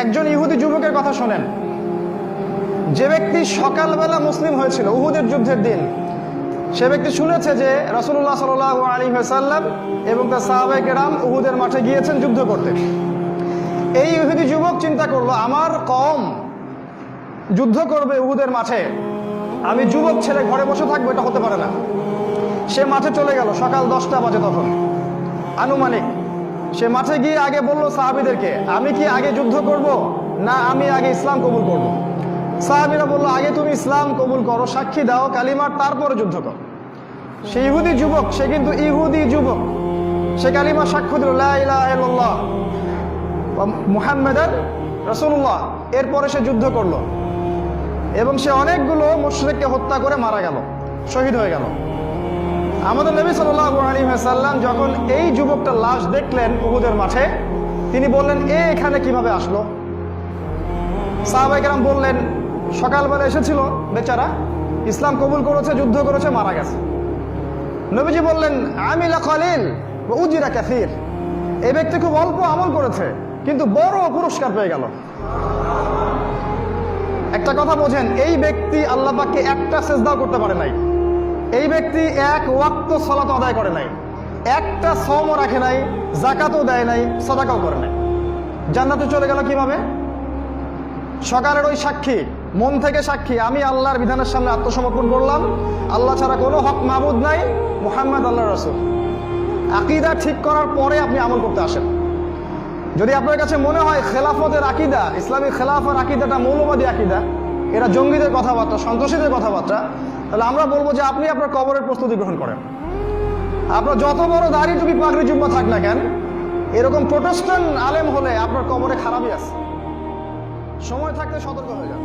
একজন ইহুদি যুবকের কথা শোনেন, যে ব্যক্তি সকালবেলা মুসলিম হয়েছিল উহুদের যুদ্ধের দিন। সে ব্যক্তি শুনেছে যে রাসূলুল্লাহ সাল্লাল্লাহু আলাইহি ওয়াসাল্লাম এবং তার সাহাবায়ে কেরাম উহুদের মাঠে গিয়েছেন যুদ্ধ করতে। এই ইহুদি যুবক চিন্তা করলো, আমার কওম যুদ্ধ করবে উহুদের মাঠে, আমি যুবক ছেলে ঘরে বসে থাকবো, এটা হতে পারে না। সে মাঠে চলে গেল, সকাল 10টা বাজে তখন আনুমানিক। সে মাঠে গিয়ে আগে বলল সাহাবীদেরকে, আমি কি আগে যুদ্ধ করব না আমি আগে ইসলাম কবুল করব? সাহাবীরা বলল, আগে তুমি ইসলাম কবুল করো, সাক্ষী দাও কালিমার, তারপরে যুদ্ধ করো। সে ইহুদি যুবক, সে কিন্তু ইহুদি যুবক, সে কালিমা সাক্ষ্য দিল লা ইলাহা ইল্লাল্লাহ মুহাম্মাদুর রাসূলুল্লাহ। এরপরে সে যুদ্ধ করলো এবং সে অনেকগুলো মুশরিককে হত্যা করে মারা গেল, শহীদ হয়ে গেল। আমাদের নবী সাল্লাল্লাহু আলাইহি ওয়াসাল্লাম যখন এই যুবকটার লাশ দেখলেন উহুদের মাঠে, তিনি বললেন, এখানে কিভাবে আসলো? সাহাবায়ে কেরাম বললেন, সকালবেলা এসেছিল বেচারা, ইসলাম কবুল করেছে, যুদ্ধ করেছে, মারা গেছে। নবীজি বললেন, আমিলা কলিল ওয়া উজরা কাসীর, এই ব্যক্তি খুব অল্প আমল করেছে কিন্তু বড় পুরস্কার পেয়ে গেল। একটা কথা বোঝেন, এই ব্যক্তি আল্লাহ পাককে একটা সিজদাও করতে পারে নাই, এই ব্যক্তি এক ওয়াক্ত সালাত আদায় করে নাই, একটা সওমও রাখে নাই, যাকাতও দেয় নাই, সাদাকাও করে নাই, জান্নাতে চলে গেল কিভাবে? সকালের ওই সাক্ষী, মন থেকে সাক্ষী, আমি আল্লাহর বিধানের সামনে আত্মসমর্পণ করলাম, আল্লাহ ছাড়া কোনো হক মাবুদ নাই, মুহাম্মদ আল্লাহর রাসূল। আকীদা ঠিক করার পরে আপনি আমল করতে আসেন। যদি আপনার কাছে মনে হয় খেলাফতের আকীদা, ইসলামী খেলাফার আকীদাটা মৌলবাদী আকীদা, এরা জঙ্গিদের কথাবার্তা, সন্ত্রাসীদের কথাবার্তা, তাহলে আমরা বলবো যে আপনি আপনার কবরের প্রস্তুতি গ্রহণ করেন। আপনার যত বড় দাড়ি টুপি পাগড়ি জুব্বা থাক না কেন, এরকম প্রোটেস্ট্যান্ট আলেম হলে আপনার কবরে খারাপই আছে। সময় থাকতে সতর্ক হয়ে যান।